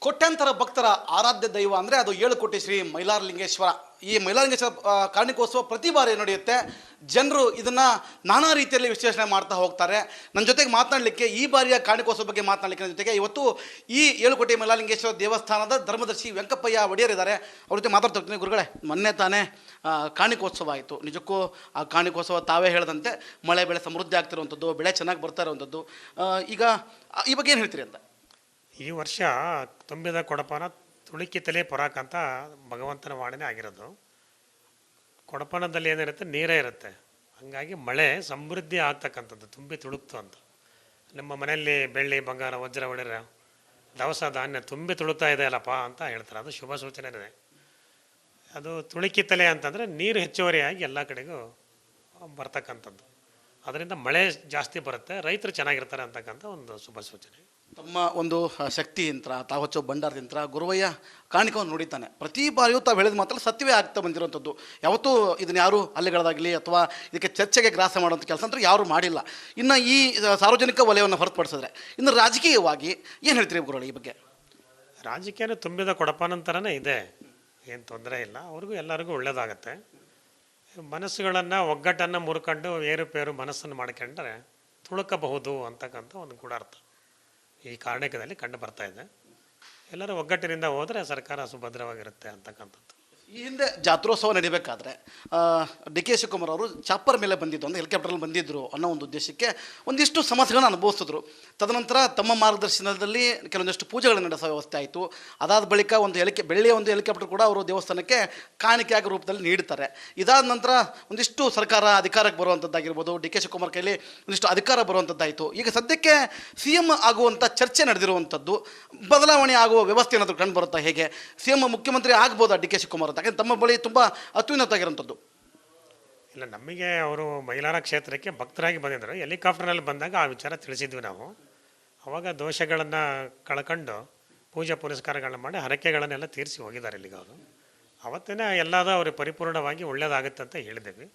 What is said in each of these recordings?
ಕೋಟ್ಯಾಂತರ ಭಕ್ತರ ಆರಾಧ್ಯ ದೈವ ಅಂದರೆ ಅದು 7 ಕೋಟಿ ಶ್ರೀ ಮೈಲಾರಲಿಂಗೇಶ್ವರ. ಈ ಮೈಲಾರಲಿಂಗೇಶ್ವರ ಕಾರಣಿಕೋತ್ಸವ ಪ್ರತಿ ಬಾರಿ ನಡೆಯುತ್ತೆ. ಜನರು ಇದನ್ನು ನಾನಾ ರೀತಿಯಲ್ಲಿ ವಿಶ್ಲೇಷಣೆ ಮಾಡ್ತಾ ಹೋಗ್ತಾರೆ. ನನ್ನ ಜೊತೆಗೆ ಮಾತನಾಡಲಿಕ್ಕೆ ಈ ಬಾರಿಯ ಕಾರಣಿಕೋತ್ಸವ ಬಗ್ಗೆ ಮಾತನಾಡಲಿಕ್ಕೆ ನನ್ನ ಜೊತೆಗೆ ಇವತ್ತು ಈ 7 ಕೋಟಿ ಮೈಲಾರಲಿಂಗೇಶ್ವರ ದೇವಸ್ಥಾನದ ಧರ್ಮದರ್ಶಿ ವೆಂಕಪ್ಪಯ್ಯ ಒಡೆಯರ್ ಇದ್ದಾರೆ. ಅವ್ರ ಜೊತೆ ಮಾತಾಡ್ತಾ ಹೋಗ್ತೀನಿ. ಗುರುಗಳೇ, ಮೊನ್ನೆ ತಾನೇ ಕಾರಣಿಕೋತ್ಸವ ಆಯಿತು. ನಿಜಕ್ಕೂ ಆ ಕಾರಣಿಕೋತ್ಸವ ತಾವೇ ಹೇಳಿದಂತೆ ಮಳೆ ಬೆಳೆ ಸಮೃದ್ಧಿ ಆಗ್ತಿರುವಂಥದ್ದು, ಬೆಳೆ ಚೆನ್ನಾಗಿ ಬರ್ತಾ ಇರುವಂಥದ್ದು. ಈಗ ಈ ಬಗ್ಗೆ ಏನು ಹೇಳ್ತೀರಿ ಅಂತ? ಈ ವರ್ಷ ತುಂಬಿದ ಕೊಡಪನ ತುಳುಕಿತಲೇ ಪೊರಾಕ್ ಅಂತ ಭಗವಂತನ ವಾಣಿನೇ ಆಗಿರೋದು. ಕೊಡಪನದಲ್ಲಿ ಏನಿರುತ್ತೆ, ನೀರೇ ಇರುತ್ತೆ. ಹಾಗಾಗಿ ಮಳೆ ಸಮೃದ್ಧಿ ಆಗ್ತಕ್ಕಂಥದ್ದು, ತುಂಬಿ ತುಳುಕ್ತು ಅಂತ. ನಮ್ಮ ಮನೆಯಲ್ಲಿ ಬೆಳ್ಳಿ ಬಂಗಾರ ವಜ್ರ ಒಡೆರ ದವಸ ಧಾನ್ಯ ತುಂಬಿ ತುಳುಕ್ತಾ ಇದೆ ಅಲ್ಲಪ್ಪ ಅಂತ ಹೇಳ್ತಾರೆ. ಅದು ಶುಭ ಸೂಚನೆನೇ. ಅದು ತುಳುಕಿತಲೆ ಅಂತಂದರೆ ನೀರು ಹೆಚ್ಚುವರಿಯಾಗಿ ಎಲ್ಲ ಕಡೆಗೂ ಬರ್ತಕ್ಕಂಥದ್ದು. ಅದರಿಂದ ಮಳೆ ಜಾಸ್ತಿ ಬರುತ್ತೆ, ರೈತರು ಚೆನ್ನಾಗಿರ್ತಾರೆ ಅಂತಕ್ಕಂಥ ಒಂದು ಶುಭ ಸೂಚನೆ. ತಮ್ಮ ಒಂದು ಶಕ್ತಿ ಯಂತ್ರ, ತಾವು ಹಚ್ಚೋ ಭಂಡಾರದಿಂದ ಗುರುವಯ್ಯ ಕಾಣಿಕವನ್ನು ನುಡಿತಾನೆ. ಪ್ರತಿ ಬಾರಿಯೂ ತಾವು ಹೇಳಿದ ಮಾತ್ರ ಸತ್ಯವೇ ಆಗ್ತಾ ಬಂದಿರುವಂಥದ್ದು. ಯಾವತ್ತೂ ಇದನ್ನು ಯಾರು ಅಲೆಗಳದಾಗಲಿ ಅಥವಾ ಇದಕ್ಕೆ ಚರ್ಚೆಗೆ ಗ್ರಾಸ ಮಾಡುವಂಥ ಕೆಲಸ ಅಂತೂ ಯಾರೂ ಮಾಡಿಲ್ಲ. ಇನ್ನು ಈ ಸಾರ್ವಜನಿಕ ವಲಯವನ್ನು ಹೊರತುಪಡಿಸಿದ್ರೆ ಇನ್ನು ರಾಜಕೀಯವಾಗಿ ಏನು ಹೇಳ್ತೀರಿ ಗುರುಗಳು ಈ ಬಗ್ಗೆ? ರಾಜಕೀಯನೂ ತುಂಬಿದ ಕೊಡಪನಂತರನೇ ಇದೆ, ಏನು ತೊಂದರೆ ಇಲ್ಲ. ಅವ್ರಿಗೂ ಎಲ್ಲರಿಗೂ ಒಳ್ಳೆಯದಾಗತ್ತೆ. ಮನಸ್ಸುಗಳನ್ನು ಒಗ್ಗಟ್ಟನ್ನು ಮುರ್ಕೊಂಡು ಏರುಪೇರು ಮನಸ್ಸನ್ನು ಮಾಡ್ಕೊಂಡ್ರೆ ತುಳುಕಬಹುದು ಅಂತಕ್ಕಂಥ ಒಂದು ಗೂಢಾರ್ಥ ಈ ಕಾರಣಕದಲ್ಲಿ ಕಂಡು ಬರ್ತಾ ಇದೆ. ಎಲ್ಲರೂ ಒಗ್ಗಟ್ಟಿನಿಂದ ಹೋದರೆ ಸರ್ಕಾರ ಸುಭದ್ರವಾಗಿರುತ್ತೆ ಅಂತಕ್ಕಂಥದ್ದು. ಈ ಹಿಂದೆ ಜಾತ್ರೋತ್ಸವ ನಡಿಬೇಕಾದ್ರೆ ಡಿ.ಕೆ. ಶಿವಕುಮಾರ್ ಅವರು ಚಾಪರ್ ಮೇಲೆ ಬಂದಿದ್ದು, ಅಂದರೆ ಹೆಲಿಕಾಪ್ಟರಲ್ಲಿ ಬಂದಿದ್ದರು ಅನ್ನೋ ಒಂದು ಉದ್ದೇಶಕ್ಕೆ ಒಂದಿಷ್ಟು ಸಮಸ್ಯೆಗಳನ್ನು ಅನುಭವಿಸಿದ್ರು. ತದನಂತರ ತಮ್ಮ ಮಾರ್ಗದರ್ಶನದಲ್ಲಿ ಕೆಲವೊಂದಿಷ್ಟು ಪೂಜೆಗಳನ್ನು ನಡೆಸೋ ವ್ಯವಸ್ಥೆ ಆಯಿತು. ಅದಾದ ಬಳಿಕ ಒಂದು ಬೆಳ್ಳಿಯ ಒಂದು ಹೆಲಿಕಾಪ್ಟರ್ ಕೂಡ ಅವರು ದೇವಸ್ಥಾನಕ್ಕೆ ಕಾಣಿಕೆಯಾಗಿ ರೂಪದಲ್ಲಿ ನೀಡ್ತಾರೆ. ಇದಾದ ನಂತರ ಒಂದಿಷ್ಟು ಸರ್ಕಾರ ಅಧಿಕಾರಕ್ಕೆ ಬರುವಂಥದ್ದಾಗಿರ್ಬೋದು, ಡಿ.ಕೆ. ಶಿವಕುಮಾರ್ ಕೈಲಿ ಒಂದಿಷ್ಟು ಅಧಿಕಾರ ಬರುವಂಥದ್ದಾಯಿತು. ಈಗ ಸದ್ಯಕ್ಕೆ CM ಆಗುವಂಥ ಚರ್ಚೆ ನಡೆದಿರುವಂಥದ್ದು, ಬದಲಾವಣೆ ಆಗುವ ವ್ಯವಸ್ಥೆ ಏನಾದರೂ ಕಂಡು ಬರುತ್ತಾ? ಹೇಗೆ CM ಮುಖ್ಯಮಂತ್ರಿ ಆಗ್ಬೋದಾ ಡಿ.ಕೆ. ಶಿವಕುಮಾರ್? ಯಾಕಂದ್ರೆ ತಮ್ಮ ಬಳಿ ತುಂಬ ಅತ್ಯುನ್ನತ ಆಗಿರುವಂಥದ್ದು. ಇಲ್ಲ, ನಮಗೆ ಅವರು ಮೈಲಾರ ಕ್ಷೇತ್ರಕ್ಕೆ ಭಕ್ತರಾಗಿ ಬಂದಿದ್ದರು. ಹೆಲಿಕಾಪ್ಟರ್ನಲ್ಲಿ ಬಂದಾಗ ಆ ವಿಚಾರ ತಿಳಿಸಿದ್ವಿ ನಾವು. ಆವಾಗ ದೋಷಗಳನ್ನು ಕಳ್ಕೊಂಡು ಪೂಜೆ ಪುರಸ್ಕಾರಗಳನ್ನ ಮಾಡಿ ಹರಕೆಗಳನ್ನೆಲ್ಲ ತೀರಿಸಿ ಹೋಗಿದ್ದಾರೆ ಇಲ್ಲಿಗೆ ಅವರು. ಅವತ್ತೇ ಎಲ್ಲದೂ ಅವ್ರಿಗೆ ಪರಿಪೂರ್ಣವಾಗಿ ಒಳ್ಳೆಯದಾಗುತ್ತೆ ಅಂತ ಹೇಳಿದ್ದೇವೆ.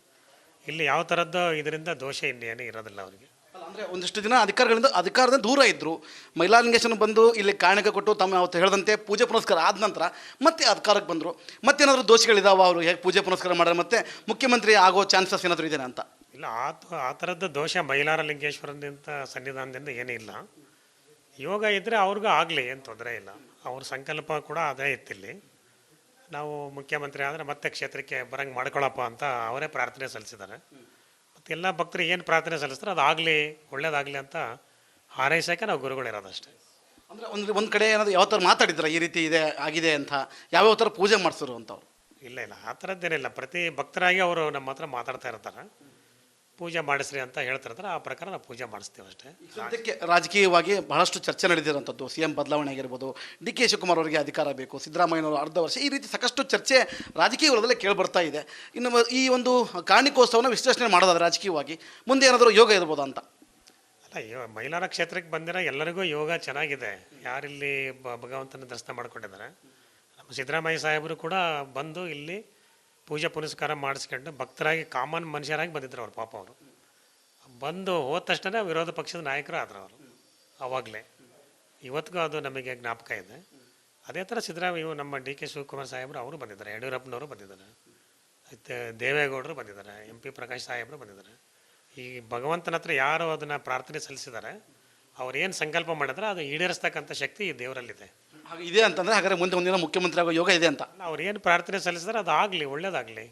ಇಲ್ಲಿ ಯಾವ ಥರದ್ದು ಇದರಿಂದ ದೋಷ ಇನ್ನೇನು ಇರೋದಿಲ್ಲ ಅವರಿಗೆ. ಅಂದರೆ ಒಂದಿಷ್ಟು ದಿನ ಅಧಿಕಾರದಿಂದ ದೂರ ಇದ್ದರು. ಮೈಲಾರಲಿಂಗೇಶ್ವರ ಬಂದು ಇಲ್ಲಿ ಕಾಣಿಕೆ ಕೊಟ್ಟು ತಮ್ಮ ಅವತ್ತು ಹೇಳಿದಂತೆ ಪೂಜೆ ಪುನಸ್ಕಾರ ಆದ ನಂತರ ಮತ್ತೆ ಅಧಿಕಾರಕ್ಕೆ ಬಂದರು. ಮತ್ತೇನಾದರೂ ದೋಷಗಳಿದಾವ? ಅವರು ಹೇಗೆ ಪೂಜೆ ಪುನಸ್ಕಾರ ಮಾಡಿದ್ರೆ ಮತ್ತೆ ಮುಖ್ಯಮಂತ್ರಿ ಆಗೋ ಚಾನ್ಸಸ್ ಏನಾದರೂ ಇದೆಯಾ ಅಂತ? ಇಲ್ಲ, ಆ ಥರದ್ದು ದೋಷ ಮೈಲಾರಲಿಂಗೇಶ್ವರನಿಂದ ಸನ್ನಿಧಾನದಿಂದ ಏನೂ ಇಲ್ಲ. ಯೋಗ ಇದ್ದರೆ ಅವ್ರಿಗೂ ಆಗಲಿ, ಏನು ತೊಂದರೆ ಇಲ್ಲ. ಅವ್ರ ಸಂಕಲ್ಪ ಕೂಡ ಅದೇ ಇತ್ತಿಲ್ಲಿ. ನಾವು ಮುಖ್ಯಮಂತ್ರಿ ಆದರೆ ಮತ್ತೆ ಕ್ಷೇತ್ರಕ್ಕೆ ಬರಂಗೆ ಮಾಡ್ಕೊಳ್ಳಪ್ಪ ಅಂತ ಅವರೇ ಪ್ರಾರ್ಥನೆ ಸಲ್ಲಿಸಿದ್ದಾರೆ. ಮತ್ತು ಎಲ್ಲ ಭಕ್ತರು ಏನು ಪ್ರಾರ್ಥನೆ ಸಲ್ಲಿಸ್ತಾರೆ ಅದಾಗಲಿ, ಒಳ್ಳೇದಾಗಲಿ ಅಂತ ಹಾರೈಸೋಕೆ ನಾವು ಗುರುಗಳಿರೋದಷ್ಟೇ. ಅಂದರೆ ಒಂದು ಕಡೆ ಏನಾದರೂ ಯಾವ ಥರ ಮಾತಾಡಿದ್ರೆ ಈ ರೀತಿ ಇದೆ ಆಗಿದೆ ಅಂತ, ಯಾವ್ಯಾವ ಥರ ಪೂಜೆ ಮಾಡಿಸಿರು ಅಂತವ್ರು? ಇಲ್ಲ, ಆ ಥರದ್ದೇನಿಲ್ಲ. ಪ್ರತಿ ಭಕ್ತರಾಗಿ ಅವರು ನಮ್ಮ ಹತ್ರ ಮಾತಾಡ್ತಾ ಇರ್ತಾರೆ, ಪೂಜೆ ಮಾಡಿಸ್ರಿ ಅಂತ ಹೇಳ್ತಿರ್ತಾರೆ. ಆ ಪ್ರಕಾರ ನಾವು ಪೂಜೆ ಮಾಡಿಸ್ತೀವಿ ಅಷ್ಟೇ. ಸದ್ಯಕ್ಕೆ ರಾಜಕೀಯವಾಗಿ ಬಹಳಷ್ಟು ಚರ್ಚೆ ನಡೆದಿರುವಂಥದ್ದು, CM ಬದಲಾವಣೆ ಆಗಿರ್ಬೋದು, ಡಿ.ಕೆ. ಶಿವಕುಮಾರ್ ಅವರಿಗೆ ಅಧಿಕಾರ ಬೇಕು, ಸಿದ್ದರಾಮಯ್ಯನವರು ಅರ್ಧ ವರ್ಷ, ಈ ರೀತಿ ಸಾಕಷ್ಟು ಚರ್ಚೆ ರಾಜಕೀಯ ವಲಯದಲ್ಲೇ ಕೇಳಿಬರ್ತಾ ಇದೆ. ಇನ್ನು ಈ ಒಂದು ಕಾರಣಿಕೋತ್ಸವನ ವಿಶ್ಲೇಷಣೆ ಮಾಡೋದಾದ್ರೆ ರಾಜಕೀಯವಾಗಿ ಮುಂದೆ ಏನಾದರೂ ಯೋಗ ಇರ್ಬೋದಾ ಅಂತ? ಅಲ್ಲ, ಮೈಲಾರ ಕ್ಷೇತ್ರಕ್ಕೆ ಬಂದಿರೋ ಎಲ್ಲರಿಗೂ ಯೋಗ ಚೆನ್ನಾಗಿದೆ. ಯಾರಿಲ್ಲಿ ಭಗವಂತನ ದರ್ಶನ ಮಾಡ್ಕೊಂಡಿದ್ದಾರೆ. ನಮ್ಮ ಸಿದ್ದರಾಮಯ್ಯ ಸಾಹೇಬರು ಕೂಡ ಬಂದು ಇಲ್ಲಿ ಪೂಜೆ ಪುನಸ್ಕಾರ ಮಾಡಿಸ್ಕೊಂಡು ಭಕ್ತರಾಗಿ ಕಾಮನ್ ಮನುಷ್ಯರಾಗಿ ಬಂದಿದ್ರು ಅವ್ರು. ಪಾಪ ಅವರು ಬಂದು ಹೋದ ತಕ್ಷಣ ವಿರೋಧ ಪಕ್ಷದ ನಾಯಕರು ಆದರು ಅವರು. ಆವಾಗಲೇ ಇವತ್ತಿಗೂ ಅದು ನಮಗೆ ಜ್ಞಾಪಕ ಇದೆ. ಅದೇ ಥರ ಸಿದ್ದರಾಮಯ್ಯ ನಮ್ಮ ಡಿ.ಕೆ. ಶಿವಕುಮಾರ್ ಸಾಹೇಬರು ಅವರು ಬಂದಿದ್ದಾರೆ, ಯಡಿಯೂರಪ್ಪನವರು ಬಂದಿದ್ದಾರೆ, ಮತ್ತು ದೇವೇಗೌಡರು ಬಂದಿದ್ದಾರೆ, MP ಪ್ರಕಾಶ್ ಸಾಹೇಬರು ಬಂದಿದ್ದಾರೆ. ಈ ಭಗವಂತನ ಹತ್ರ ಯಾರು ಅದನ್ನು ಪ್ರಾರ್ಥನೆ ಸಲ್ಲಿಸಿದ್ದಾರೆ, ಅವ್ರು ಏನು ಸಂಕಲ್ಪ ಮಾಡಿದ್ರೆ ಅದು ಈಡೇರಿಸ್ತಕ್ಕಂಥ ಶಕ್ತಿ ಈ ದೇವರಲ್ಲಿದೆ. ಇದೆ ಅಂತಂದರೆ ಹಾಗಾದರೆ ಮುಂದೆ ಒಂದಿನ ಮುಖ್ಯಮಂತ್ರಿ ಆಗೋ ಯೋಗ ಇದೆ ಅಂತ? ಅವ್ರು ಏನು ಪ್ರಾರ್ಥನೆ ಸಲ್ಲಿಸಿದ್ರೆ ಅದು ಆಗಲಿ, ಒಳ್ಳೇದಾಗಲಿ.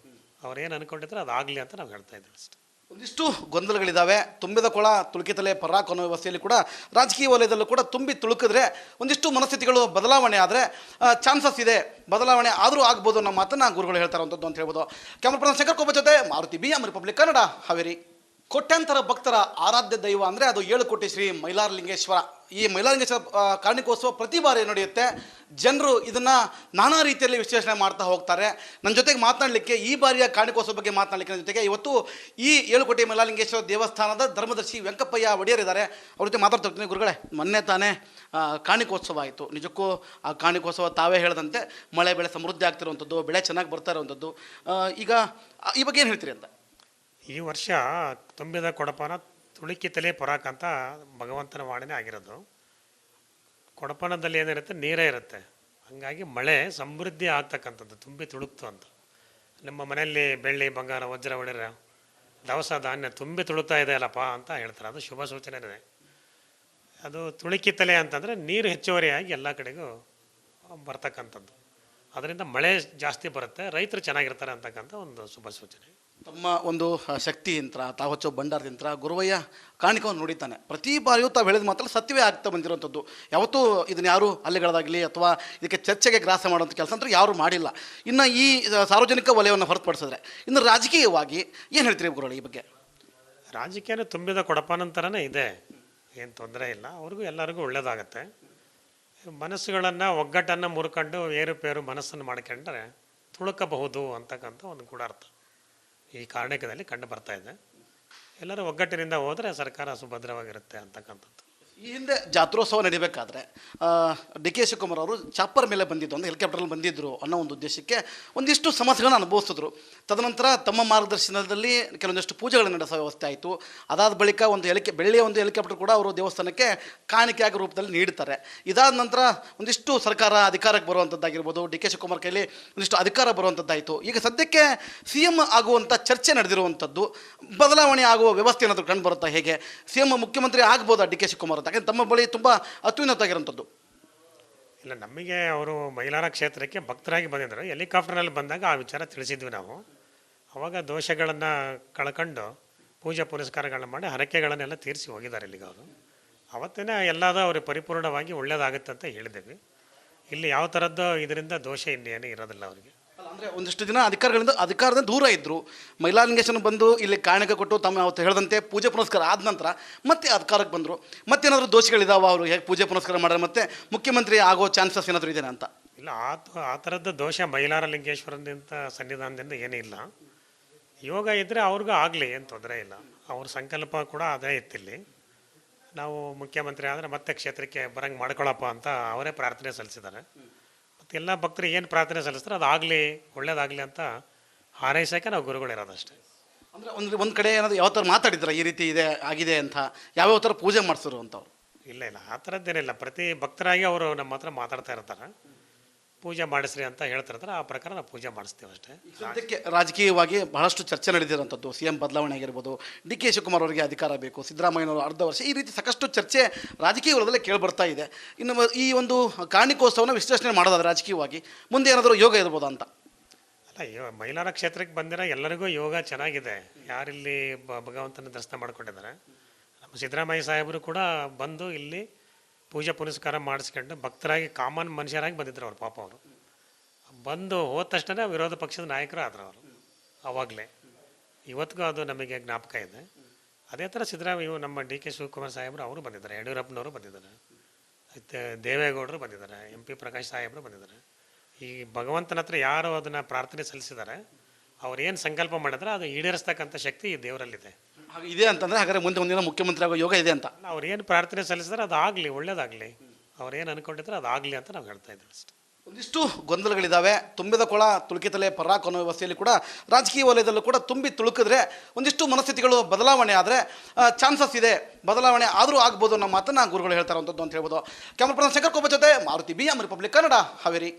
ಅವ್ರು ಏನು ಅಂದ್ಕೊಂಡಿದ್ರೆ ಅದು ಆಗಲಿ ಅಂತ ನಾವು ಹೇಳ್ತಾ ಇದ್ದೀವಿ ಅಷ್ಟೇ. ಒಂದಿಷ್ಟು ಗೊಂದಲಗಳಿದ್ದಾವೆ. ತುಂಬಿದ ಕೊಳ ತುಳುಕಿತಲೆ ಪರಾಕ್ ಅನ್ನೋ ವ್ಯವಸ್ಥೆಯಲ್ಲಿ ಕೂಡ ರಾಜಕೀಯ ವಲಯದಲ್ಲೂ ಕೂಡ ತುಂಬಿ ತುಳುಕಿದ್ರೆ ಒಂದಿಷ್ಟು ಮನಸ್ಥಿತಿಗಳು ಬದಲಾವಣೆ ಆದರೆ ಚಾನ್ಸಸ್ ಇದೆ, ಬದಲಾವಣೆ ಆದರೂ ಆಗ್ಬೋದು ಅನ್ನೋ ಮಾತನ್ನು ಗುರುಗಳು ಹೇಳ್ತಾ ಇರುವಂಥದ್ದು ಅಂತ ಹೇಳ್ಬೋದು. ಕ್ಯಾಮರಾ ಪರ್ಸನ್ ಶಂಕರ್ ಕೋಪ ಜೊತೆ ಮಾರುತಿ BM ರಿಪಬ್ಲಿಕ್ ಕನ್ನಡ, ಹಾವೇರಿ. ಕೋಟ್ಯಾಂತರ ಭಕ್ತರ ಆರಾಧ್ಯ ದೈವ ಅಂದರೆ ಅದು 7 ಕೋಟಿ ಶ್ರೀ ಮೈಲಾರಲಿಂಗೇಶ್ವರ. ಈ ಮೈಲಾರಲಿಂಗೇಶ್ವರ ಕಾರಣಿಕೋತ್ಸವ ಪ್ರತಿ ಬಾರಿ ನಡೆಯುತ್ತೆ. ಜನರು ಇದನ್ನು ನಾನಾ ರೀತಿಯಲ್ಲಿ ವಿಶ್ಲೇಷಣೆ ಮಾಡ್ತಾ ಹೋಗ್ತಾರೆ. ನನ್ನ ಜೊತೆಗೆ ಮಾತನಾಡಲಿಕ್ಕೆ ಈ ಬಾರಿಯ ಕಾರಣಿಕೋತ್ಸವ ಬಗ್ಗೆ ಮಾತನಾಡಲಿಕ್ಕೆ ನನ್ನ ಜೊತೆಗೆ ಇವತ್ತು ಈ 7 ಕೋಟಿ ಮೈಲಾರಲಿಂಗೇಶ್ವರ ದೇವಸ್ಥಾನದ ಧರ್ಮದರ್ಶಿ ವೆಂಕಪ್ಪಯ್ಯ ಒಡೆಯರ್ ಇದ್ದಾರೆ. ಅವ್ರ ಜೊತೆ ಮಾತಾಡ್ತಾ ಹೋಗ್ತೀನಿ. ಗುರುಗಳೇ, ಮೊನ್ನೆ ತಾನೇ ಕಾರಣಿಕೋತ್ಸವ ಆಯಿತು. ನಿಜಕ್ಕೂ ಆ ಕಾರಣಿಕೋತ್ಸವ ತಾವೇ ಹೇಳಿದಂತೆ ಮಳೆ ಬೆಳೆ ಸಮೃದ್ಧಿ ಆಗ್ತಿರುವಂಥದ್ದು, ಬೆಳೆ ಚೆನ್ನಾಗಿ ಬರ್ತಾ ಇರುವಂಥದ್ದು. ಈಗ ಈ ಬಗ್ಗೆ ಏನು ಹೇಳ್ತೀರಿ ಅಂತ? ಈ ವರ್ಷ ತುಂಬಿದ ಕೊಡಪನ ತುಳುಕಿತಲೇ ಪೊರಾಕ್ ಅಂತ ಭಗವಂತನ ವಾಣಿನೇ ಆಗಿರೋದು. ಕೊಡಪನದಲ್ಲಿ ಏನಿರುತ್ತೆ ನೀರೇ ಇರುತ್ತೆ. ಹಾಗಾಗಿ ಮಳೆ ಸಮೃದ್ಧಿ ಆಗ್ತಕ್ಕಂಥದ್ದು ತುಂಬಿ ತುಳುಕ್ತು ಅಂತ. ನಮ್ಮ ಮನೆಯಲ್ಲಿ ಬೆಳ್ಳಿ ಬಂಗಾರ ವಜ್ರ ಒಡೆರ ದವಸ ಧಾನ್ಯ ತುಂಬಿ ತುಳುಕ್ತಾ ಇದೆ ಅಲ್ಲಪ್ಪ ಅಂತ ಹೇಳ್ತಾರೆ. ಅದು ಶುಭ ಸೂಚನೆನೇ. ಅದು ತುಳುಕಿತಲೆ ಅಂತಂದರೆ ನೀರು ಹೆಚ್ಚುವರಿಯಾಗಿ ಎಲ್ಲ ಕಡೆಗೂ ಬರ್ತಕ್ಕಂಥದ್ದು. ಅದರಿಂದ ಮಳೆ ಜಾಸ್ತಿ ಬರುತ್ತೆ, ರೈತರು ಚೆನ್ನಾಗಿರ್ತಾರೆ ಅಂತಕ್ಕಂಥ ಒಂದು ಶುಭ ಸೂಚನೆ. ತಮ್ಮ ಒಂದು ಶಕ್ತಿ ಯಂತ್ರ ತಾವಚ್ಚೋ ಭಂಡಾರದಿಂದ ಗುರುವಯ್ಯ ಕಾಣಿಕೆಯನ್ನು ನುಡಿತಾನೆ. ಪ್ರತಿ ಬಾರಿಯೂ ತಾವು ಹೇಳಿದ ಮಾತ್ರ ಸತ್ಯವೇ ಆಗ್ತಾ ಬಂದಿರುವಂಥದ್ದು. ಯಾವತ್ತೂ ಇದನ್ನು ಯಾರೂ ಅಲ್ಲಿಗಳದಾಗಲಿ ಅಥವಾ ಇದಕ್ಕೆ ಚರ್ಚೆಗೆ ಗ್ರಾಸ ಮಾಡುವಂಥ ಕೆಲಸ ಅಂತೂ ಯಾರೂ ಮಾಡಿಲ್ಲ. ಇನ್ನು ಈ ಸಾರ್ವಜನಿಕ ವಲಯವನ್ನು ಹೊರತುಪಡಿಸಿದ್ರೆ ಇನ್ನು ರಾಜಕೀಯವಾಗಿ ಏನು ಹೇಳ್ತೀರಿ ಗುರುಗಳು ಈ ಬಗ್ಗೆ? ರಾಜಕೀಯನೂ ತುಂಬಿದ ಕೊಡಪಾನಂತರನೇ ಇದೆ, ಏನು ತೊಂದರೆ ಇಲ್ಲ. ಅವ್ರಿಗೂ ಎಲ್ಲರಿಗೂ ಒಳ್ಳೆಯದಾಗತ್ತೆ. ಮನಸ್ಸುಗಳನ್ನು ಒಗ್ಗಟ್ಟನ್ನು ಮುರ್ಕೊಂಡು ಏರುಪೇರು ಮನಸ್ಸನ್ನು ಮಾಡ್ಕೊಂಡ್ರೆ ತುಳುಕಬಹುದು ಅಂತಕ್ಕಂಥ ಒಂದು ಗೂಢಾರ್ಥ ಈ ಕಾರಣಕದಲ್ಲಿ ಕಂಡು ಬರ್ತಾ ಇದೆ. ಎಲ್ಲರೂ ಒಗ್ಗಟ್ಟಿನಿಂದ ಹೋದರೆ ಸರ್ಕಾರ ಸುಭದ್ರವಾಗಿರುತ್ತೆ ಅಂತಕ್ಕಂಥದ್ದು. ಈ ಹಿಂದೆ ಜಾತ್ರೋತ್ಸವ ನಡಿಬೇಕಾದ್ರೆ ಡಿ ಕೆ ಶಿವಕುಮಾರ್ ಅವರು ಚಾಪರ್ ಮೇಲೆ ಬಂದಿದ್ದು ಅಂದರೆ ಹೆಲಿಕಾಪ್ಟರ್ಲ್ಲಿ ಬಂದಿದ್ದರು ಅನ್ನೋ ಒಂದು ಉದ್ದೇಶಕ್ಕೆ ಒಂದಿಷ್ಟು ಸಮಸ್ಯೆಗಳನ್ನು ಅನುಭವಿಸಿದ್ರು. ತದನಂತರ ತಮ್ಮ ಮಾರ್ಗದರ್ಶನದಲ್ಲಿ ಕೆಲವೊಂದಿಷ್ಟು ಪೂಜೆಗಳನ್ನು ನಡೆಸೋ ವ್ಯವಸ್ಥೆ ಆಯಿತು. ಅದಾದ ಬಳಿಕ ಒಂದು ಬೆಳ್ಳಿಯ ಒಂದು ಹೆಲಿಕಾಪ್ಟರ್ ಕೂಡ ಅವರು ದೇವಸ್ಥಾನಕ್ಕೆ ಕಾಣಿಕೆಯಾಗಿ ರೂಪದಲ್ಲಿ ನೀಡ್ತಾರೆ. ಇದಾದ ನಂತರ ಒಂದಿಷ್ಟು ಸರ್ಕಾರ ಅಧಿಕಾರಕ್ಕೆ ಬರುವಂಥದ್ದಾಗಿರ್ಬೋದು, ಡಿ ಕೆ ಶಿವಕುಮಾರ್ ಕೈಲಿ ಒಂದಿಷ್ಟು ಅಧಿಕಾರ ಬರುವಂಥದ್ದಾಯಿತು. ಈಗ ಸದ್ಯಕ್ಕೆ CM ಆಗುವಂಥ ಚರ್ಚೆ ನಡೆದಿರುವಂಥದ್ದು, ಬದಲಾವಣೆ ಆಗುವ ವ್ಯವಸ್ಥೆ ಏನಾದರೂ ಕಂಡು ಬರುತ್ತಾ? ಹೇಗೆ CM ಮುಖ್ಯಮಂತ್ರಿ ಆಗ್ಬೋದಾ ಡಿ ಕೆ ಶಿವಕುಮಾರ್? ಯಾಕಂದ್ರೆ ತಮ್ಮ ಬಳಿ ತುಂಬ ಅತ್ಯುನ್ನತ ಆಗಿರುವಂಥದ್ದು. ಇಲ್ಲ, ನಮಗೆ ಅವರು ಮೈಲಾರ ಕ್ಷೇತ್ರಕ್ಕೆ ಭಕ್ತರಾಗಿ ಬಂದಿದ್ದರು. ಹೆಲಿಕಾಪ್ಟರ್ನಲ್ಲಿ ಬಂದಾಗ ಆ ವಿಚಾರ ತಿಳಿಸಿದ್ವಿ ನಾವು. ಅವಾಗ ದೋಷಗಳನ್ನು ಕಳ್ಕೊಂಡು ಪೂಜೆ ಪುನಸ್ಕಾರಗಳನ್ನ ಮಾಡಿ ಹರಕೆಗಳನ್ನೆಲ್ಲ ತೀರಿಸಿ ಹೋಗಿದ್ದಾರೆ ಇಲ್ಲಿಗೆ ಅವರು. ಅವತ್ತೇ ಎಲ್ಲದೂ ಅವ್ರಿಗೆ ಪರಿಪೂರ್ಣವಾಗಿ ಒಳ್ಳೆಯದಾಗುತ್ತೆ ಅಂತ ಹೇಳಿದ್ದೀವಿ. ಇಲ್ಲಿ ಯಾವ ಥರದ್ದು ಇದರಿಂದ ದೋಷ ಇನ್ನೇನು ಇರೋದಿಲ್ಲ ಅವರಿಗೆ. ಅಂದರೆ ಒಂದಿಷ್ಟು ದಿನ ಅಧಿಕಾರದಿಂದ ದೂರ ಇದ್ದರು. ಮೈಲಾಲಿಂಗೇಶ್ವರ ಬಂದು ಇಲ್ಲಿ ಕಾಣಿಕೆ ಕೊಟ್ಟು ತಮ್ಮ ಅವತ್ತು ಹೇಳಿದಂತೆ ಪೂಜೆ ಪುನಸ್ಕಾರ ಆದ ನಂತರ ಮತ್ತೆ ಅಧಿಕಾರಕ್ಕೆ ಬಂದರು. ಮತ್ತೇನಾದರೂ ದೋಷಗಳಿದಾವ? ಅವರು ಹೇಗೆ ಪೂಜೆ ಪುನಸ್ಕಾರ ಮಾಡಿದ್ರೆ ಮತ್ತೆ ಮುಖ್ಯಮಂತ್ರಿ ಆಗೋ ಚಾನ್ಸಸ್ ಏನಾದರೂ ಇದೆಯಾ ಅಂತ? ಇಲ್ಲ, ಆ ಥರದ್ದು ದೋಷ ಮೈಲಾರ ಲಿಂಗೇಶ್ವರನಿಂದ ಸನ್ನಿಧಾನದಿಂದ ಏನೂ ಇಲ್ಲ. ಯೋಗ ಇದ್ದರೆ ಅವ್ರಿಗೂ ಆಗಲಿ, ಏನು ತೊಂದರೆ ಇಲ್ಲ. ಅವ್ರ ಸಂಕಲ್ಪ ಕೂಡ ಅದೇ ಇತ್ತಿಲ್ಲಿ. ನಾವು ಮುಖ್ಯಮಂತ್ರಿ ಆದರೆ ಮತ್ತೆ ಕ್ಷೇತ್ರಕ್ಕೆ ಬರಂಗೆ ಮಾಡ್ಕೊಳ್ಳಪ್ಪ ಅಂತ ಅವರೇ ಪ್ರಾರ್ಥನೆ ಸಲ್ಲಿಸಿದ್ದಾರೆ. ಮತ್ತು ಎಲ್ಲ ಭಕ್ತರು ಏನು ಪ್ರಾರ್ಥನೆ ಸಲ್ಲಿಸ್ತಾರೆ ಅದಾಗಲಿ, ಒಳ್ಳೇದಾಗಲಿ ಅಂತ ಹಾರೈಸೋಕ್ಕೆ ನಾವು ಗುರುಗಳಿರೋದಷ್ಟೇ. ಅಂದರೆ ಒಂದು ಕಡೆ ಏನಾದರೂ ಯಾವ ಥರ ಮಾತಾಡಿದ್ರೆ ಈ ರೀತಿ ಇದೆ ಆಗಿದೆ ಅಂತ ಯಾವ್ಯಾವ ಥರ ಪೂಜೆ ಮಾಡಿಸಿರು ಅಂತವ್ರು? ಇಲ್ಲ, ಆ ಥರದ್ದೇನಿಲ್ಲ. ಪ್ರತಿ ಭಕ್ತರಾಗಿ ಅವರು ನಮ್ಮ ಹತ್ರ ಮಾತಾಡ್ತಾ ಇರ್ತಾರೆ, ಪೂಜೆ ಮಾಡಿಸ್ರಿ ಅಂತ ಹೇಳ್ತಿರ್ತಾರೆ. ಆ ಪ್ರಕಾರ ನಾವು ಪೂಜೆ ಮಾಡಿಸ್ತೀವಿ ಅಷ್ಟೇ. ಸದ್ಯಕ್ಕೆ ರಾಜಕೀಯವಾಗಿ ಬಹಳಷ್ಟು ಚರ್ಚೆ ನಡೆದಿರೋಂಥದ್ದು, CM ಬದಲಾವಣೆ ಆಗಿರ್ಬೋದು, ಡಿ ಕೆ ಶಿವಕುಮಾರ್ ಅವರಿಗೆ ಅಧಿಕಾರ ಬೇಕು, ಸಿದ್ದರಾಮಯ್ಯನವರು ಅರ್ಧ ವರ್ಷ, ಈ ರೀತಿ ಸಾಕಷ್ಟು ಚರ್ಚೆ ರಾಜಕೀಯ ವಲಯದಲ್ಲೇ ಕೇಳಿಬರ್ತಾ ಇದೆ. ಇನ್ನು ಈ ಒಂದು ಕಾಣಿಕೋತ್ಸವನ ವಿಶ್ಲೇಷಣೆ ಮಾಡೋದಾದ್ರೆ ರಾಜಕೀಯವಾಗಿ ಮುಂದೆ ಏನಾದರೂ ಯೋಗ ಇರ್ಬೋದಾ ಅಂತ? ಅಲ್ಲ, ಮೈಲಾರ ಕ್ಷೇತ್ರಕ್ಕೆ ಬಂದಿರೋ ಎಲ್ಲರಿಗೂ ಯೋಗ ಚೆನ್ನಾಗಿದೆ. ಯಾರಿಲ್ಲಿ ಭಗವಂತನ ದರ್ಶನ ಮಾಡ್ಕೊಂಡಿದ್ದಾರೆ. ನಮ್ಮ ಸಿದ್ದರಾಮಯ್ಯ ಸಾಹೇಬರು ಕೂಡ ಬಂದು ಇಲ್ಲಿ ಪೂಜೆ ಪುನಸ್ಕಾರ ಮಾಡಿಸ್ಕೊಂಡು ಭಕ್ತರಾಗಿ ಕಾಮನ್ ಮನುಷ್ಯರಾಗಿ ಬಂದಿದ್ರು ಅವ್ರು. ಪಾಪ ಅವರು ಬಂದು ಹೋದ ತಕ್ಷಣ ವಿರೋಧ ಪಕ್ಷದ ನಾಯಕರು ಆದರು ಅವರು. ಆವಾಗಲೇ ಇವತ್ತಿಗೂ ಅದು ನಮಗೆ ಜ್ಞಾಪಕ ಇದೆ. ಅದೇ ಥರ ಸಿದ್ದರಾಮಯ್ಯ ನಮ್ಮ ಡಿ ಕೆ ಶಿವಕುಮಾರ್ ಸಾಹೇಬರು ಅವರು ಬಂದಿದ್ದಾರೆ, ಯಡಿಯೂರಪ್ಪನವರು ಬಂದಿದ್ದಾರೆ, ಮತ್ತು ದೇವೇಗೌಡರು ಬಂದಿದ್ದಾರೆ, MP ಪ್ರಕಾಶ್ ಸಾಹೇಬರು ಬಂದಿದ್ದಾರೆ. ಈ ಭಗವಂತನ ಹತ್ರ ಯಾರು ಅದನ್ನು ಪ್ರಾರ್ಥನೆ ಸಲ್ಲಿಸಿದ್ದಾರೆ, ಅವ್ರು ಏನು ಸಂಕಲ್ಪ ಮಾಡಿದ್ರೆ ಅದು ಈಡೇರಿಸ್ತಕ್ಕಂಥ ಶಕ್ತಿ ಈ ದೇವರಲ್ಲಿದೆ. ಹಾಗೆ ಇದೆ ಅಂತಂದರೆ ಹಾಗಾದ್ರೆ ಮುಂದೆ ಒಂದಿನ ಮುಖ್ಯಮಂತ್ರಿ ಆಗೋ ಯೋಗ ಇದೆ ಅಂತ? ಅವ್ರು ಏನು ಪ್ರಾರ್ಥನೆ ಸಲ್ಲಿಸಿದ್ರೆ ಅದು ಆಗಲಿ, ಒಳ್ಳೇದಾಗಲಿ. ಅವ್ರು ಏನು ಅಂದ್ಕೊಂಡಿದ್ರೆ ಅದು ಆಗಲಿ ಅಂತ ನಾವು ಹೇಳ್ತಾ ಇದ್ದೀವಿ ಅಷ್ಟೇ. ಒಂದಿಷ್ಟು ಗೊಂದಲಗಳಿದ್ದಾವೆ. ತುಂಬಿದ ಕೊಳ ತುಳುಕಿತಲೆ ಪರಾಕ್ ಅನ್ನೋ ವ್ಯವಸ್ಥೆಯಲ್ಲಿ ಕೂಡ ರಾಜಕೀಯ ವಲಯದಲ್ಲೂ ಕೂಡ ತುಂಬಿ ತುಳುಕಿದ್ರೆ ಒಂದಿಷ್ಟು ಮನಸ್ಥಿತಿಗಳು ಬದಲಾವಣೆ ಆದರೆ ಚಾನ್ಸಸ್ ಇದೆ, ಬದಲಾವಣೆ ಆದರೂ ಆಗ್ಬೋದು ಅನ್ನೋ ಮಾತನ್ನು ಗುರುಗಳು ಹೇಳ್ತಾ ಇರುವಂಥದ್ದು ಅಂತ ಹೇಳ್ಬೋದು. ಕ್ಯಾಮರಾ ಪರ್ಸನ್ ಶಂಕರ್ ಕೋಪ ಜೊತೆ ಮಾರುತಿ BM ರಿಪಬ್ಲಿಕ್ ಕನ್ನಡ, ಹಾವೇರಿ.